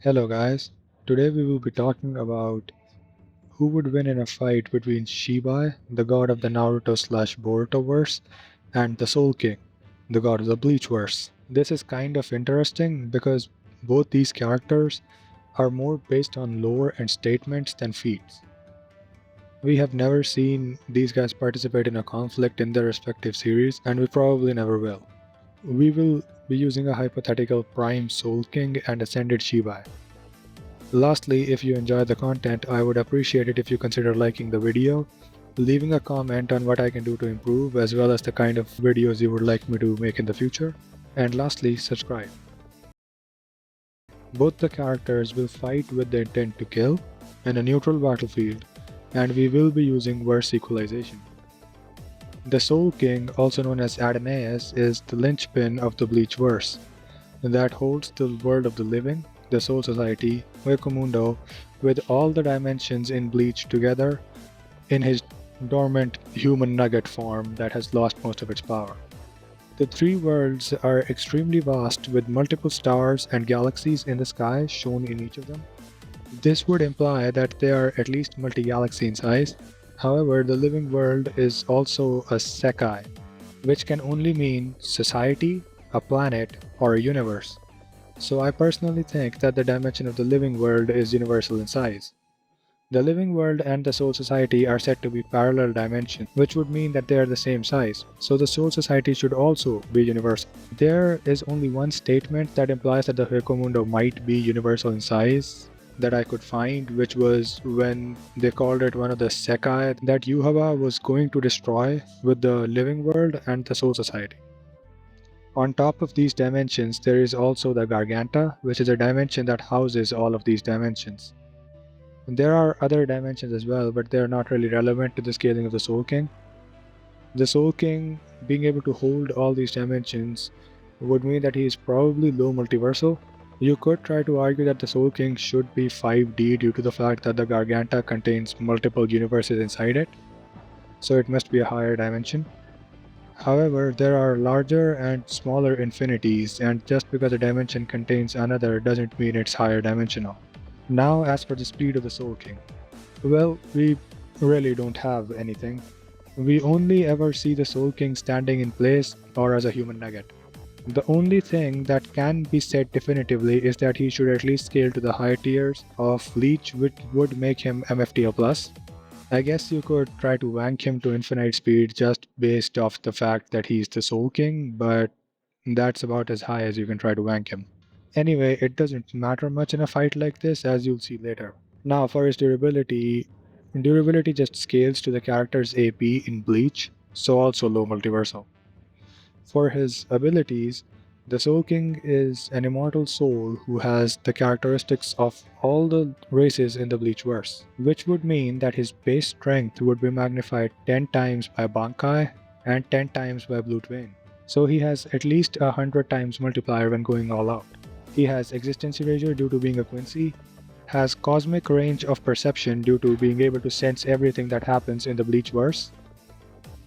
Hello guys, today we will be talking about who would win in a fight between Shibai, the god of the Naruto slash Borutoverse, and the Soul King, the god of the Bleachverse. This is kind of interesting because both these characters are more based on lore and statements than feats. We have never seen these guys participate in a conflict in their respective series, and we probably never will. We will be using a hypothetical Prime Soul King and Ascended Shibai. Lastly, if you enjoy the content, I would appreciate it if you consider liking the video, leaving a comment on what I can do to improve, as well as the kind of videos you would like me to make in the future. And lastly, subscribe. Both the characters will fight with the intent to kill in a neutral battlefield, and we will be using verse equalization. The Soul King, also known as Adonais, is the linchpin of the Bleach verse that holds the world of the living, the Soul Society, Hueco with all the dimensions in Bleach together in his dormant human nugget form that has lost most of its power. The three worlds are extremely vast with multiple stars and galaxies in the sky shown in each of them. This would imply that they are at least multi-galaxy in size. However, the living world is also a sekai, which can only mean society, a planet, or a universe. So I personally think that the dimension of the living world is universal in size. The living world and the Soul Society are said to be parallel dimensions, which would mean that they are the same size. So the Soul Society should also be universal. There is only one statement that implies that the Hueco might be universal in size that I could find, which was when they called it one of the Sekai that Yuhaba was going to destroy with the living world and the Soul Society. On top of these dimensions, there is also the Garganta, which is a dimension that houses all of these dimensions. There are other dimensions as well, but they are not really relevant to the scaling of the Soul King. The Soul King being able to hold all these dimensions would mean that he is probably low multiversal. You could try to argue that the Soul King should be 5D due to the fact that the Garganta contains multiple universes inside it, so it must be a higher dimension. However, there are larger and smaller infinities, and just because a dimension contains another doesn't mean it's higher dimensional. Now, as for the speed of the Soul King. Well, we really don't have anything. We only ever see the Soul King standing in place or as a human nugget. The only thing that can be said definitively is that he should at least scale to the higher tiers of Leech, which would make him MFTL+. I guess you could try to wank him to infinite speed just based off the fact that he's the Soul King, but that's about as high as you can try to wank him. Anyway, it doesn't matter much in a fight like this, as you'll see later. Now, for his durability just scales to the character's AP in Bleach, so also low multiversal. For his abilities, the Soul King is an immortal soul who has the characteristics of all the races in the Bleachverse, which would mean that his base strength would be magnified 10 times by Bankai and 10 times by Blue Twin. So he has at least 100 times multiplier when going all out. He has Existence Erasure due to being a Quincy, has Cosmic Range of Perception due to being able to sense everything that happens in the Bleachverse.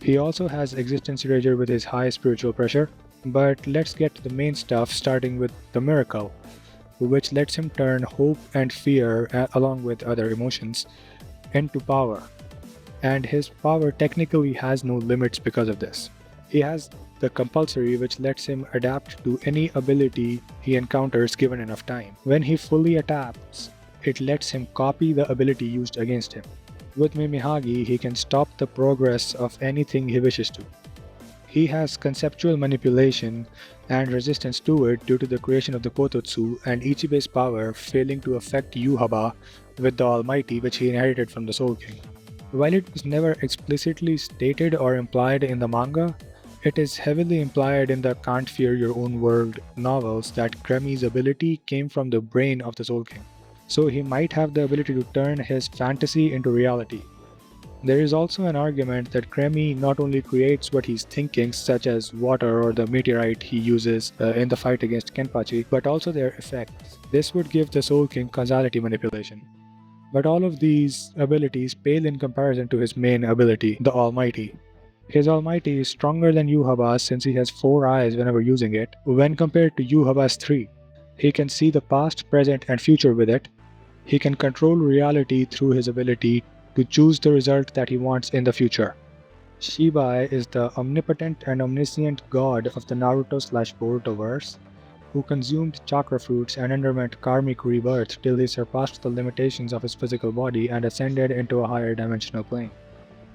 He also has Existence Erasure with his high spiritual pressure, but let's get to the main stuff, starting with the Miracle, which lets him turn hope and fear, along with other emotions, into power. And his power technically has no limits because of this. He has the Compulsory, which lets him adapt to any ability he encounters given enough time. When he fully adapts, it lets him copy the ability used against him. With Mimihagi, he can stop the progress of anything he wishes to. He has conceptual manipulation and resistance to it due to the creation of the Kototsu and Ichibe's power failing to affect Yuhaba with the Almighty, which he inherited from the Soul King. While it was never explicitly stated or implied in the manga, it is heavily implied in the Can't Fear Your Own World novels that Kremi's ability came from the brain of the Soul King. So he might have the ability to turn his fantasy into reality. There is also an argument that Kremi not only creates what he's thinking, such as water or the meteorite he uses in the fight against Kenpachi, but also their effects. This would give the Soul King causality manipulation. But all of these abilities pale in comparison to his main ability, the Almighty. His Almighty is stronger than Yuhaba's since he has 4 eyes whenever using it, when compared to Yuhaba's 3. He can see the past, present, and future with it. He can control reality through his ability to choose the result that he wants in the future. Shibai is the omnipotent and omniscient god of the Naruto/Boruto verse, who consumed chakra fruits and underwent karmic rebirth till he surpassed the limitations of his physical body and ascended into a higher dimensional plane.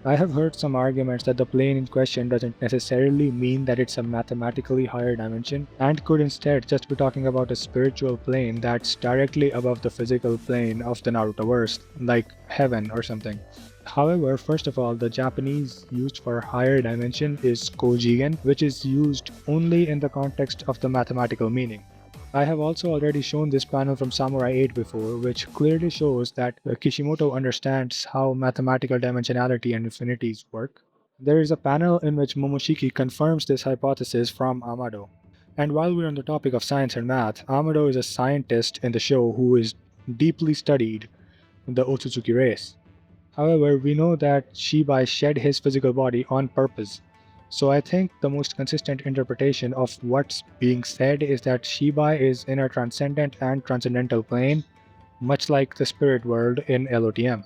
I have heard some arguments that the plane in question doesn't necessarily mean that it's a mathematically higher dimension and could instead just be talking about a spiritual plane that's directly above the physical plane of the Narutoverse, like heaven or something. However, first of all, the Japanese used for higher dimension is kojigen, which is used only in the context of the mathematical meaning. I have also already shown this panel from Samurai 8 before, which clearly shows that Kishimoto understands how mathematical dimensionality and infinities work. There is a panel in which Momoshiki confirms this hypothesis from Amado. And while we're on the topic of science and math, Amado is a scientist in the show who is deeply studied the Otsutsuki race. However, we know that Shibai shed his physical body on purpose. So I think the most consistent interpretation of what's being said is that Shibai is in a transcendent and transcendental plane, much like the spirit world in LOTM.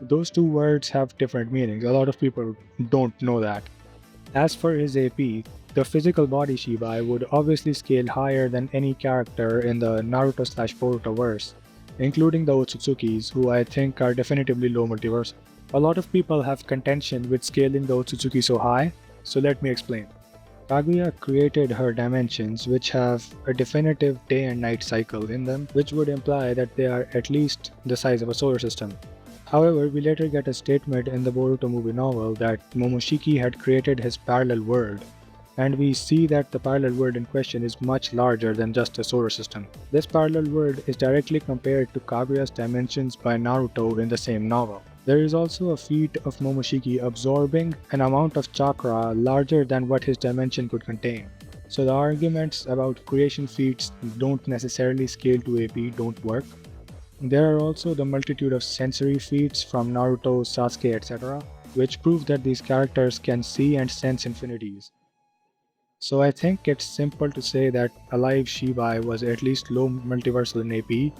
Those two words have different meanings. A lot of people don't know that. As for his AP, the physical body Shibai would obviously scale higher than any character in the Naruto/Boruto verse, including the Otsutsukis, who I think are definitively low multiversal. A lot of people have contention with scaling the Otsutsuki so high, so let me explain. Kaguya created her dimensions, which have a definitive day and night cycle in them, which would imply that they are at least the size of a solar system. However, we later get a statement in the Boruto movie novel that Momoshiki had created his parallel world, and we see that the parallel world in question is much larger than just a solar system. This parallel world is directly compared to Kaguya's dimensions by Naruto in the same novel. There is also a feat of Momoshiki absorbing an amount of chakra larger than what his dimension could contain. So the arguments about creation feats don't necessarily scale to AP don't work. There are also the multitude of sensory feats from Naruto, Sasuke, etc., which prove that these characters can see and sense infinities. So I think it's simple to say that Alive Shibai was at least low multiversal in AP.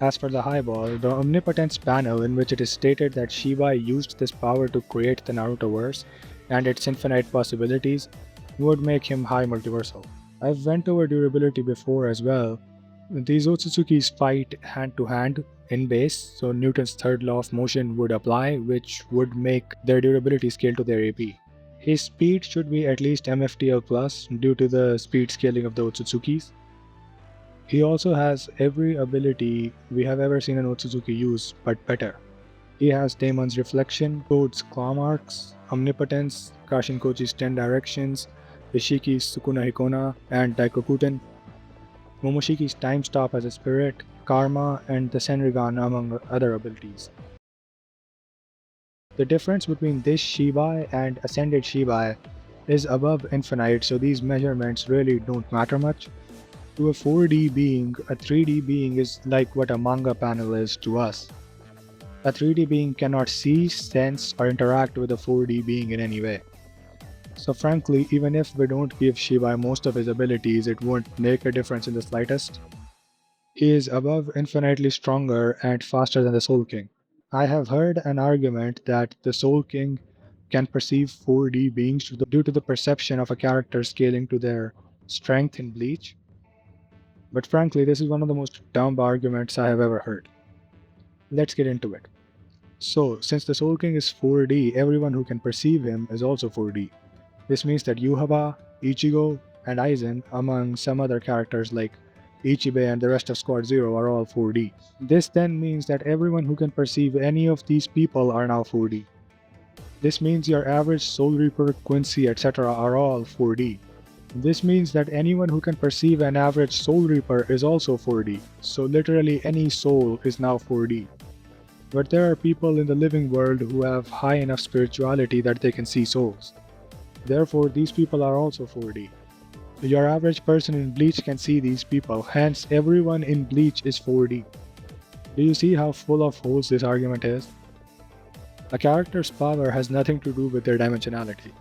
As for the highball, the omnipotence panel in which it is stated that Shibai used this power to create the Narutoverse and its infinite possibilities would make him high multiversal. I've went over durability before as well. These Otsutsukis fight hand to hand in base, so Newton's third law of motion would apply, which would make their durability scale to their AP. His speed should be at least MFTL plus due to the speed scaling of the Otsutsukis. He also has every ability we have ever seen an Otsutsuki use, but better. He has Daemon's Reflection, Toad's Claw Marks, Omnipotence, Kashinkochi's 10 Directions, Ishiki's Sukuna Hikona, and Daikokuten, Momoshiki's Time Stop as a spirit, Karma, and the Senrigan among other abilities. The difference between this Shibai and Ascended Shibai is above infinite, so these measurements really don't matter much. To a 4D being, a 3D being is like what a manga panel is to us. A 3D being cannot see, sense, or interact with a 4D being in any way. So frankly, even if we don't give Shibai most of his abilities, it won't make a difference in the slightest. He is above infinitely stronger and faster than the Soul King. I have heard an argument that the Soul King can perceive 4D beings due to the perception of a character scaling to their strength in Bleach. But frankly, this is one of the most dumb arguments I have ever heard. Let's get into it. So, since the Soul King is 4D, everyone who can perceive him is also 4D. This means that Yuhaba, Ichigo, and Aizen, among some other characters like Ichibe and the rest of Squad Zero, are all 4D. This then means that everyone who can perceive any of these people are now 4D. This means your average Soul Reaper, Quincy, etc. are all 4D. This means that anyone who can perceive an average Soul Reaper is also 4D, so literally any soul is now 4D. But there are people in the living world who have high enough spirituality that they can see souls. Therefore, these people are also 4D. Your average person in Bleach can see these people, hence everyone in Bleach is 4D. Do you see how full of holes this argument is? A character's power has nothing to do with their dimensionality.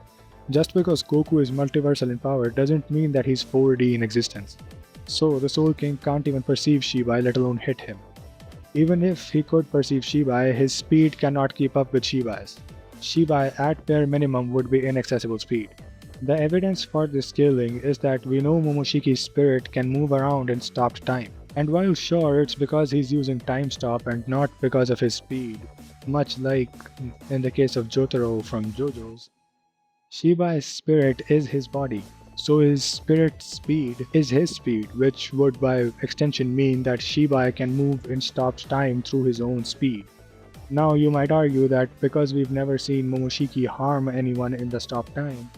Just because Goku is multiversal in power doesn't mean that he's 4D in existence. So the Soul King can't even perceive Shibai, let alone hit him. Even if he could perceive Shibai, his speed cannot keep up with Shibai's. Shibai at bare minimum would be inaccessible speed. The evidence for this scaling is that we know Momoshiki's spirit can move around in stopped time. And while sure it's because he's using time stop and not because of his speed, much like in the case of Jotaro from JoJo's, Shibai's spirit is his body, so his spirit's speed is his speed, which would by extension mean that Shibai can move in stopped time through his own speed. Now you might argue that because we've never seen Momoshiki harm anyone in the stopped time,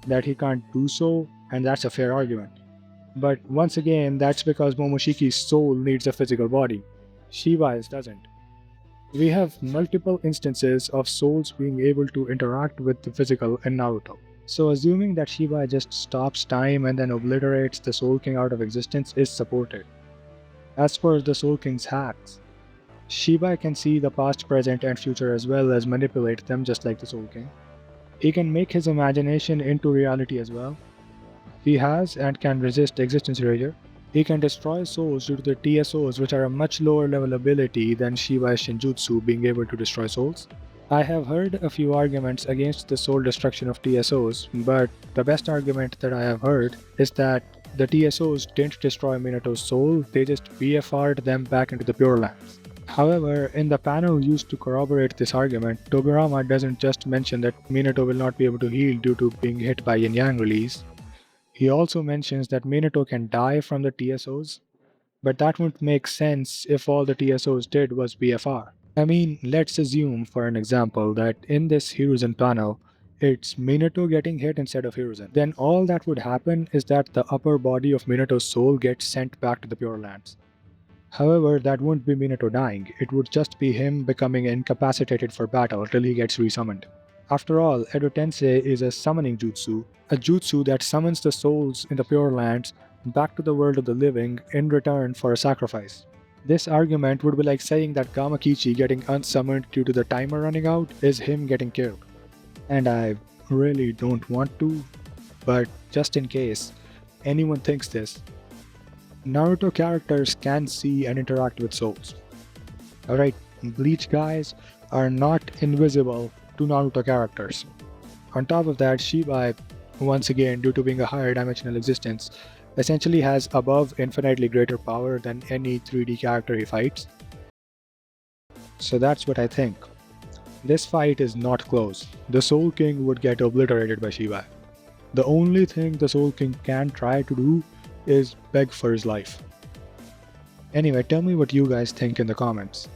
that he can't do so, and that's a fair argument. But once again, that's because Momoshiki's soul needs a physical body. Shibai's doesn't. We have multiple instances of souls being able to interact with the physical in Naruto. So assuming that Shibai just stops time and then obliterates the Soul King out of existence is supported. As for the Soul King's hacks, Shibai can see the past, present, and future as well as manipulate them just like the Soul King. He can make his imagination into reality as well. He has and can resist existence erasure. He can destroy souls due to the TSOs, which are a much lower level ability than Shibai's Shinjutsu being able to destroy souls. I have heard a few arguments against the soul destruction of TSOs, but the best argument that I have heard is that the TSOs didn't destroy Minato's soul, they just BFR'd them back into the Pure Lands. However, in the panel used to corroborate this argument, Tobirama doesn't just mention that Minato will not be able to heal due to being hit by Yin Yang release. He also mentions that Minato can die from the TSOs, but that wouldn't make sense if all the TSOs did was BFR. I mean, let's assume, for an example, that in this Hiruzen panel, it's Minato getting hit instead of Hiruzen. Then all that would happen is that the upper body of Minato's soul gets sent back to the Pure Lands. However, that wouldn't be Minato dying, it would just be him becoming incapacitated for battle till he gets resummoned. After all, Edo Tensei is a summoning jutsu, a jutsu that summons the souls in the Pure Lands back to the world of the living in return for a sacrifice. This argument would be like saying that Gamakichi getting unsummoned due to the timer running out is him getting killed. And I really don't want to, but just in case anyone thinks this, Naruto characters can see and interact with souls. Alright, Bleach guys are not invisible to Naruto characters. On top of that, Shibai, once again due to being a higher dimensional existence, essentially has above infinitely greater power than any 3D character he fights. So that's what I think. This fight is not close. The Soul King would get obliterated by Shibai. The only thing the Soul King can try to do is beg for his life. Anyway, tell me what you guys think in the comments.